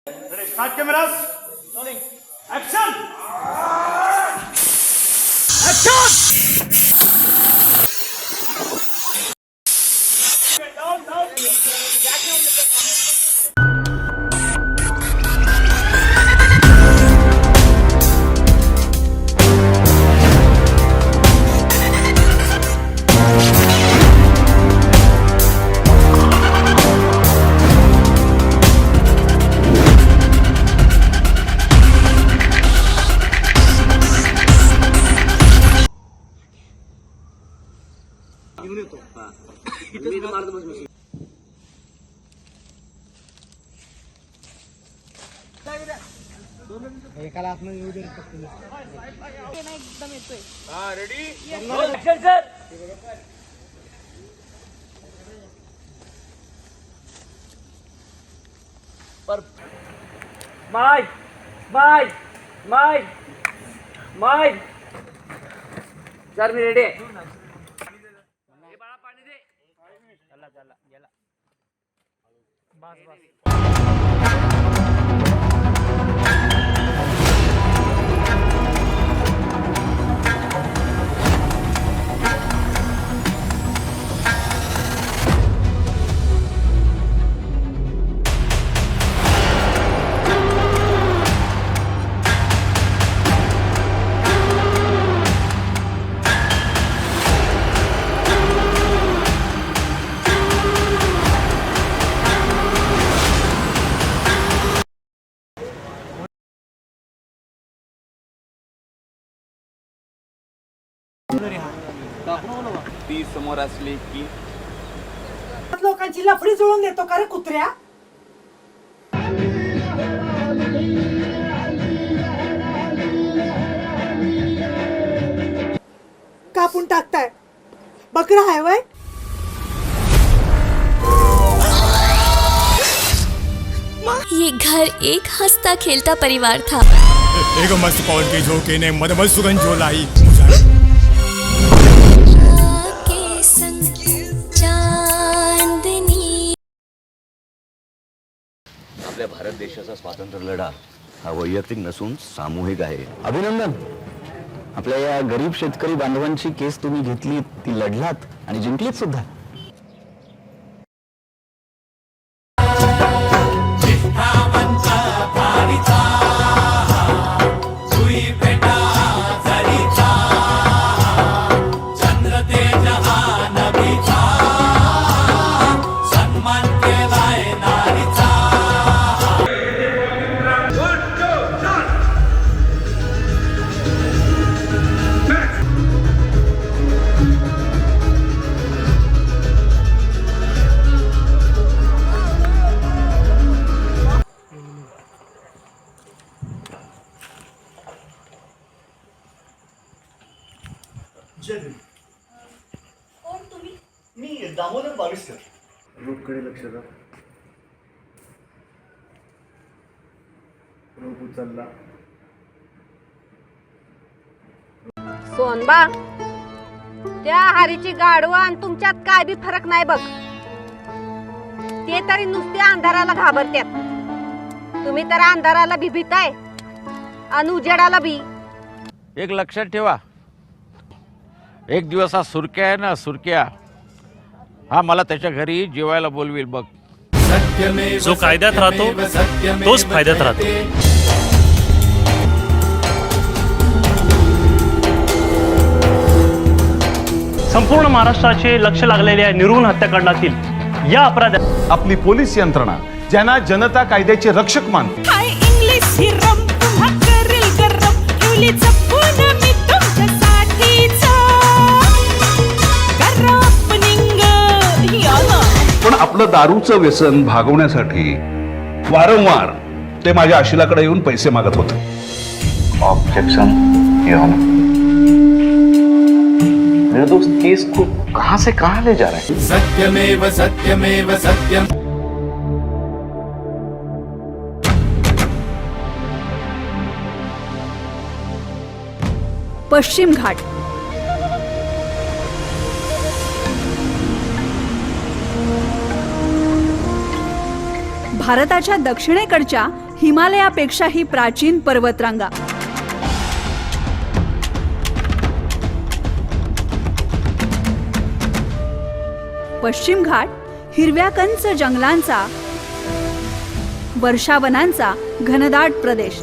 Start cameras. Rolling. Action. Action. Down, down. एकाला आपण येऊ दे एकदम येतोय. हा ready. Action sir. Mike mike mike mike sir मी रेडी आहे. बाळा पाणी दे. चला चला गेला. बस बस. ती समोर असली की लोकांची लफडी जुळून देतो का रे कुत्र्या? कापून टाकताय बकरा आहे वय? ये घर एक हंसता खेलता परिवार था। एक मस्त कौन के झोंके ने मदमल सुगंध जो लाई के संग चांदनी। आपल्या भारत देशाचा स्वातंत्र्य लढा हा वैयक्तिक नसून सामूहिक आहे. अभिनंदन. आपल्या या गरीब शेतकरी बांधवांची केस तुम्ही घेतली, ती लढलात आणि जिंकलीत सुद्धा. कोण तुम्ही? मी दामोदर बाविस्कर. रूपकडे लक्ष द्या. रूप उचलला. सोनबा, त्या हारीची गाडवा आणि तुमच्यात काय बी फरक नाही बघ. ते तरी नुसते अंधाराला घाबरतात, तुम्ही तर अंधाराला भी भीताय आणि उजेडाला बी. एक लक्षात ठेवा, एक दिवस हा सुरक्या आहे ना, सुरक्या हा मला त्याच्या घरी जेवायला बोलवेल बघ. जो कायद्यात राहतो तोच फायद्यात राहतो. संपूर्ण महाराष्ट्राचे लक्ष लागलेल्या निर्घृण हत्याकांडातील या अपराधात आपली पोलीस यंत्रणा ज्यांना जनता कायद्याचे रक्षक मानते. पण आपलं दारूचं व्यसन भागवण्यासाठी वारंवार ते माझ्या आशिलाकडे येऊन पैसे मागत होते. ऑब्जेक्शन मेरे दोस्त, केस को कहां से कहां ले जा रहा है? सत्यमेव सत्यमेव सत्यम. पश्चिम घाट भारताच्या दक्षिणेकडच्या हिमालयापेक्षाही प्राचीन पर्वतरांगा, पश्चिम घाट हिरव्या कंच जंगलांचा, वर्षावनांचा घनदाट प्रदेश,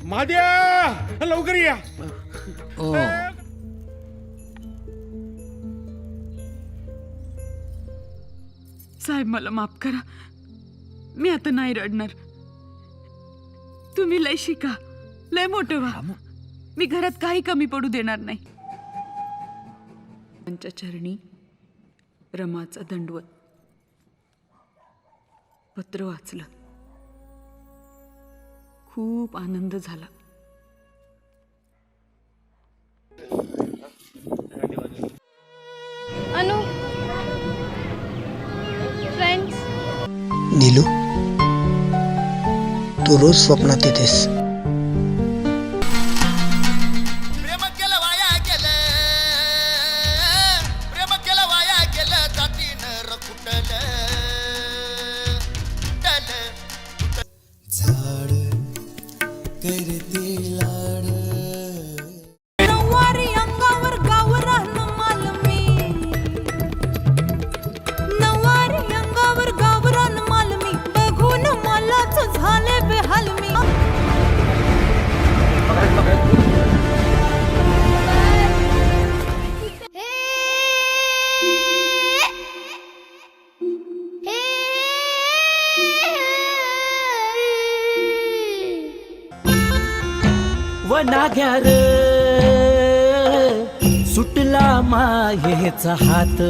महाद्या लवकर या. साहेब मला माफ करा, मी आता नाही रडणार. तुम्ही लय शिका, लय मोठं व्हा. मी घरात काही कमी पडू देणार नाही. त्यांच्या चरणी रमाचा दंडवत. पत्र वाचलं, खूप आनंद झाला. अनु, फ्रेंड्स. नीलू, तू रोज स्वप्नात येतेस. प्रेम केलं वाया गेलं, प्रेम केलं वाया गेलं, जातीनं रकुटलं नऊवारी अंगावर गावरान मालमी, नऊवारी अंगावर गावरान मालमी, बघून मलाच झाले बेहालमी. वनाग्यार सुटला मायेचा हात,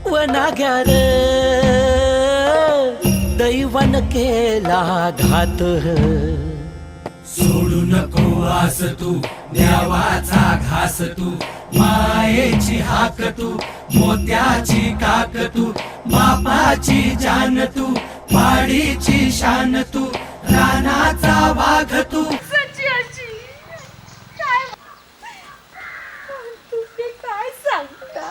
वनाग्यार दैवान केला घात. सोडू नको आस तू, देवाचा घास तू, मायेची हाक तू, मोत्याची काक तू, बापाची जान तू, पाडीची शान तू, रानाचा वाघ तू. काय सांगता?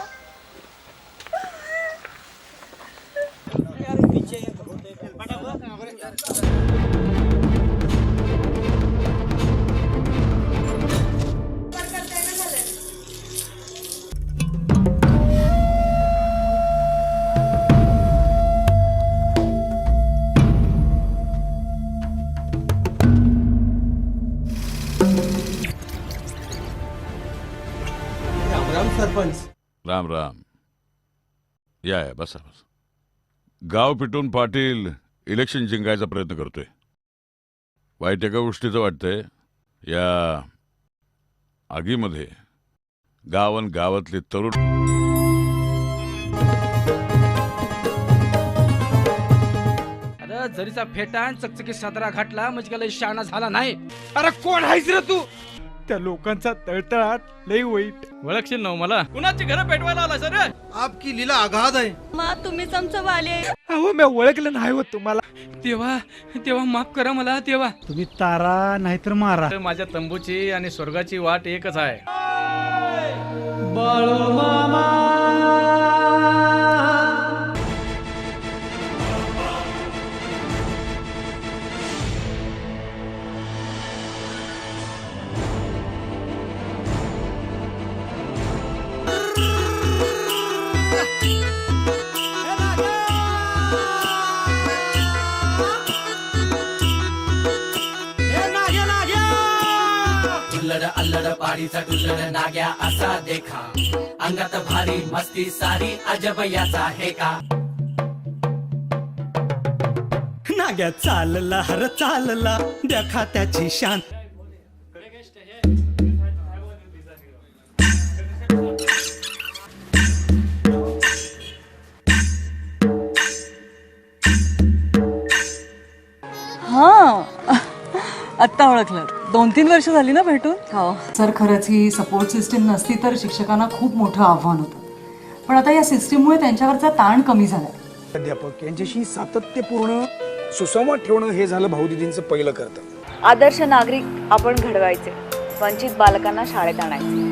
राम राम. या बसा बसा. गाव पिटून पाटील इलेक्शन जिंकायचा प्रयत्न करतोय. वाईट एका गोष्टीचं वाटतंय, या आगीमध्ये गावन गावातले तरुण जरीचा फेटा आणि चकचकी सादरा घातला म्हणजे काय लय शहाणा झाला नाही. अरे कोण आहेस रे तू? त्या लोकांचा तळतळाट लय वाईट. ओळखशील ना मला? कुणाची घरं पेटवायला आला सर? आपकी लीला आघाद आहे. मा तुम्हीच आमचं वाले. अहो मी ओळखलं नाही होत तुम्हाला. तेव्हा माफ करा मला. तेव्हा तुम्ही तारा नाहीतर मारा. माझ्या तंबूची आणि स्वर्गाची वाट एकच आहे. बाळू मामा पाडीचा डुलर नाग्या असा देखा, अंगात भारी मस्ती सारी अजब याचा हे का. नाग्या चालला हर चालला, देखा त्याची शान. आत्ता ओळखलं. 2-3 वर्ष झाली ना भेटून. हो सर, खरंच ही सपोर्ट सिस्टीम नसती तर शिक्षकांना खूप मोठं आव्हान होतं. पण आता या सिस्टीममुळे त्यांच्यावरचा ताण कमी झालाय. अध्यापक यांच्याशी सातत्यपूर्ण सुसंवाद ठेवणं हे झालं भाऊदीदींचं पहिलं कर्तव्य. आदर्श नागरिक आपण घडवायचे, वंचित बालकांना शाळेत आणायचे.